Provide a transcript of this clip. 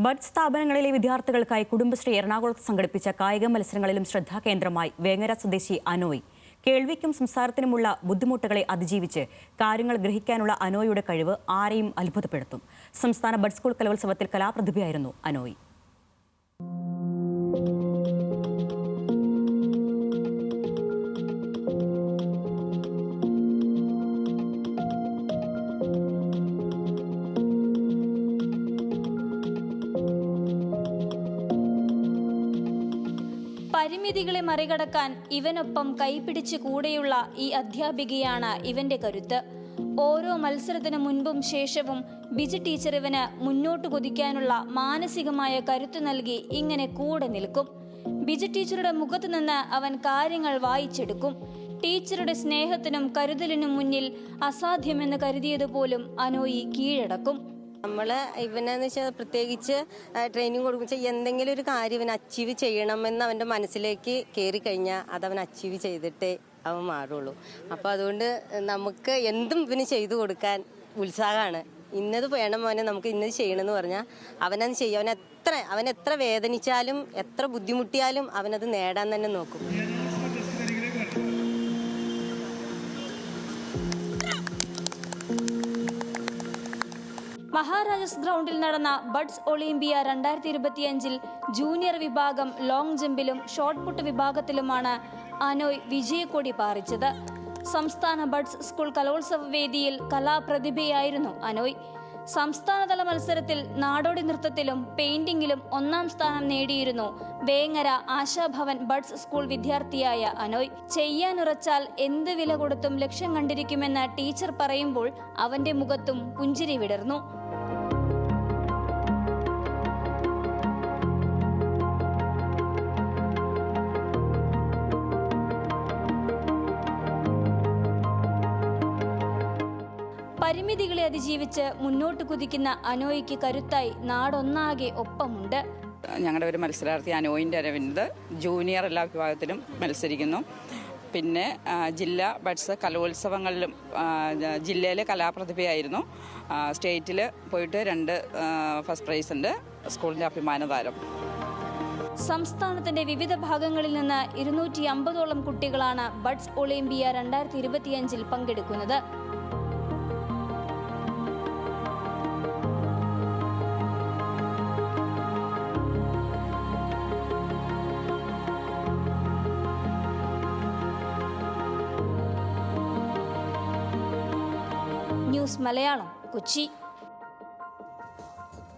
Bud സ്ഥാപനങ്ങളിലെ വിദ്യാർത്ഥികൾക്കായി കുടുംബശ്രീ എറണാകുളത്ത് സംഘടിപ്പിച്ച കായിക മത്സരങ്ങളിലും ശ്രദ്ധാകേന്ദ്രമായി വേങ്ങര സ്വദേശി അനോയ്. കേൾവിക്കും സംസാരത്തിനുമുള്ള ബുദ്ധിമുട്ടുകളെ അതിജീവിച്ച് കാര്യങ്ങൾ ഗ്രഹിക്കാനുള്ള അനോയുടെ കഴിവ് ആരെയും അത്ഭുതപ്പെടുത്തും. സംസ്ഥാന ബഡ് സ്കൂൾ കലോത്സവത്തിൽ കലാപ്രതിഭയായിരുന്നു അനോയ്. പരിമിതികളെ മറികടക്കാൻ ഇവനൊപ്പം കൈപിടിച്ച് കൂടെയുള്ള ഈ അധ്യാപികയാണ് ഇവന്റെ കരുത്ത്. ഓരോ മത്സരത്തിന് മുൻപും ശേഷവും ബിജി ടീച്ചർ ഇവന് മുന്നോട്ട് കുതിക്കാനുള്ള മാനസികമായ കരുത്ത് നൽകി ഇങ്ങനെ കൂടെ നിൽക്കും. ബിജി ടീച്ചറുടെ മുഖത്ത് നിന്ന് അവൻ കാര്യങ്ങൾ വായിച്ചെടുക്കും. ടീച്ചറുടെ സ്നേഹത്തിനും കരുതലിനും മുന്നിൽ അസാധ്യമെന്ന് കരുതിയതുപോലും അനോയി കീഴടക്കും. നമ്മൾ ഇവനെന്ന് വെച്ചാൽ പ്രത്യേകിച്ച് ട്രെയിനിങ് കൊടുക്കുമ്പോൾ എന്തെങ്കിലും ഒരു കാര്യം ഇവൻ അച്ചീവ് ചെയ്യണമെന്ന് അവൻ്റെ മനസ്സിലേക്ക് കയറി കഴിഞ്ഞാൽ അതവൻ അച്ചീവ് ചെയ്തിട്ടേ അവൻ മാറുള്ളൂ. അപ്പോൾ അതുകൊണ്ട് നമുക്ക് എന്തും ഇവന് ചെയ്തു കൊടുക്കാൻ ഉത്സാഹമാണ്. ഇന്നത് വേണം മോനെ, നമുക്ക് ഇന്നത് ചെയ്യണമെന്ന് പറഞ്ഞാൽ അവനത് ചെയ്യും. അവൻ എത്ര വേദനിച്ചാലും എത്ര ബുദ്ധിമുട്ടിയാലും അവനത് നേടാൻ തന്നെ നോക്കും. മഹാരാജാസ് ഗ്രൗണ്ടിൽ നടന്ന ബഡ്സ് ഒളിമ്പിയ 2025 ജൂനിയർ വിഭാഗം ലോങ് ജമ്പിലും ഷോട്ട് പുട്ട് വിഭാഗത്തിലുമാണ് അനോയ് വിജയക്കൊടി പാറിച്ചത്. സംസ്ഥാന ബഡ്സ് സ്കൂൾ കലോത്സവ വേദിയിൽ കലാപ്രതിഭയായിരുന്നു അനോയ്. സംസ്ഥാനതല മത്സരത്തിൽ നാടോടി നൃത്തത്തിലും പെയിന്റിംഗിലും 1ാം സ്ഥാനം നേടിയിരുന്നു വേങ്ങര ആശാഭവൻ ബഡ്സ് സ്കൂൾ വിദ്യാർത്ഥിയായ അനോയ്. ചെയ്യാനുറച്ചാൽ എന്ത് വില കൊടുത്തും ലക്ഷ്യം കണ്ടിരിക്കുമെന്ന് ടീച്ചർ പറയുമ്പോൾ അവന്റെ മുഖത്തും പുഞ്ചിരി വിടർന്നു. പരിമിതികളെ അതിജീവിച്ച് മുന്നോട്ട് കുതിക്കുന്ന അനോയ്ക്ക് കരുത്തായി നാടൊന്നാകെ ഒപ്പമുണ്ട്. ഞങ്ങളുടെ ഒരു മത്സരാർത്ഥി അനോയിൻ്റെ അരവിന്ദ് ജൂനിയർ എല്ലാ വിഭാഗത്തിലും മത്സരിക്കുന്നു. പിന്നെ ജില്ലാ ബഡ്സ് കലോത്സവങ്ങളിലും ജില്ലയിലെ കലാപ്രതിഭയായിരുന്നു. സ്റ്റേറ്റിൽ പോയിട്ട് 2 ഫസ്റ്റ് പ്രൈസ് ഉണ്ട്. സ്കൂളിൻ്റെ അഭിമാന താരം. സംസ്ഥാനത്തിന്റെ വിവിധ ഭാഗങ്ങളിൽ നിന്ന് 250ഓളം കുട്ടികളാണ് ബഡ്സ് ഒളിമ്പിയ 2025 പങ്കെടുക്കുന്നത്. ന്യൂസ് മലയാളം, കൊച്ചി.